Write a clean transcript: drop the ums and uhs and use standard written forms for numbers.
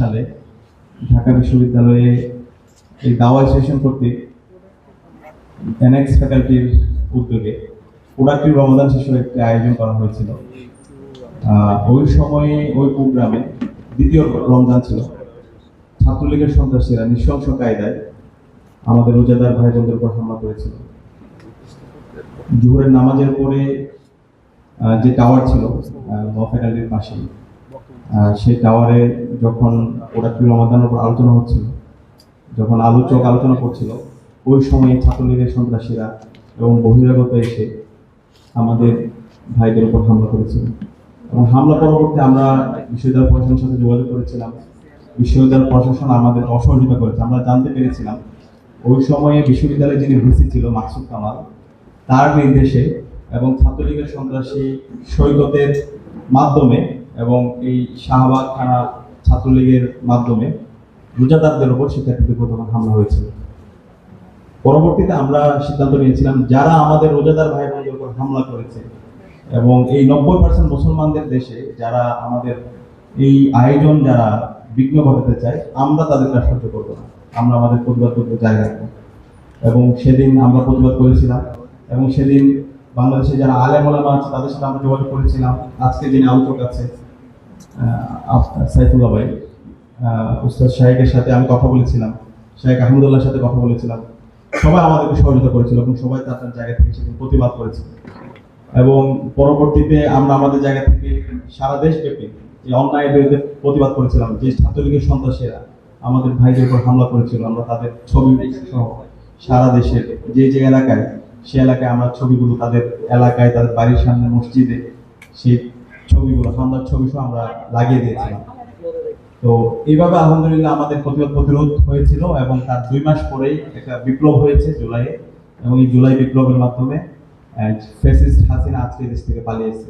সালে ঢাকা বিশ্ববিদ্যালয়ে এই দাওয়াই সেশন কর্তৃক এনএক্স ফ্যাকাল্টির উদ্যোগে প্রোডাক্টিভ রমজান শিশুর একটি আয়োজন করা হয়েছিল। ওই সময়ে ওই প্রোগ্রামে দ্বিতীয় রমজান ছিল। ছাত্রলীগের সন্ত্রাসীরা নৃশংস কায়দায় আমাদের রোজাদার ভাই বোনদের উপর হামলা করেছিল। জোহরের নামাজের পরে যে টাওয়ার ছিল ফ্যাকাল্টির পাশে, সেই টাওয়ারে যখন প্রোডাক্টিভ রমাদানের উপর আলোচনা হচ্ছিল, যখন আলোচক আলোচনা করছিল, ওই সময়ে ছাত্রলীগের সন্ত্রাসীরা এবং বহিরাগত এসে আমাদের ভাইদের উপর হামলা করেছিল। এবং হামলা পরবর্তী আমরা বিশ্ববিদ্যালয় প্রশাসনের সাথে যোগাযোগ করেছিলাম। বিশ্ববিদ্যালয় প্রশাসন আমাদের অসহযোগিতা করেছে। আমরা জানতে পেরেছিলাম ওই সময়ে বিশ্ববিদ্যালয়ে যিনি ভিসি ছিল মাকসুদ কামাল, তার নির্দেশে এবং ছাত্রলীগের সন্ত্রাসী সৈকতের মাধ্যমে এবং এই শাহবাগ থানা ছাত্রলীগের মাধ্যমে রোজাদারদের উপর শিক্ষার্থীদের উপর তখন হামলা হয়েছিল। পরবর্তীতে আমরা সিদ্ধান্ত নিয়েছিলাম যারা আমাদের রোজাদার ভাই বোনদের উপর হামলা করেছে এবং এই 90% মুসলমানদের দেশে যারা আমাদের এই আয়োজন যারা বিঘ্ন ঘটাতে চায়, আমরা তাদেরকে সহ্য করবো না। আমরা আমাদের প্রতিবাদ করতে জারি রাখবো। এবং সেদিন আমরা প্রতিবাদ করেছিলাম এবং সেদিন বাংলাদেশে যারা আলেম ওলামা আছে তাদের সাথে আমরা যোগাযোগ করেছিলাম। আজকে যিনি আলোচক আছে সাইফুল্লাহ ভাই, উস্তাদ শাহেকের সাথে আমি কথা বলেছিলাম, শাহেক আহমদুল্লাহর সাথে কথা বলেছিলাম। সবাই আমাদেরকে সহযোগিতা করেছিল এবং সবাই তার জায়গা থেকে সেদিন প্রতিবাদ করেছিল। এবং পরবর্তীতে আমরা আমাদের জায়গা থেকে সারা দেশব্যাপী এই অন্যায়ের বিরুদ্ধে প্রতিবাদ করেছিলাম। যে ছাত্রলীগের সন্ত্রাসীরা আমাদের ভাইদের উপর হামলা করেছিল, আমরা তাদের ছবি সহ সারা দেশের যে যে এলাকায়, সে এলাকায় আমরা ছবিগুলো তাদের এলাকায়, তাদের বাড়ির সামনে, মসজিদে সেই ছবিগুলো, হামলার ছবি সহ আমরা লাগিয়ে দিয়েছিলাম। তো এইভাবে আলহামদুলিল্লাহ আমাদের প্রতিবাদ প্রতিরোধ হয়েছিল এবং তার 2 মাস পরেই একটা বিপ্লব হয়েছে জুলাইয়ে। এবং এই জুলাই বিপ্লবের মাধ্যমে ফ্যাসিস্ট হাসিনা আজকে দেশ থেকে পালিয়েছে।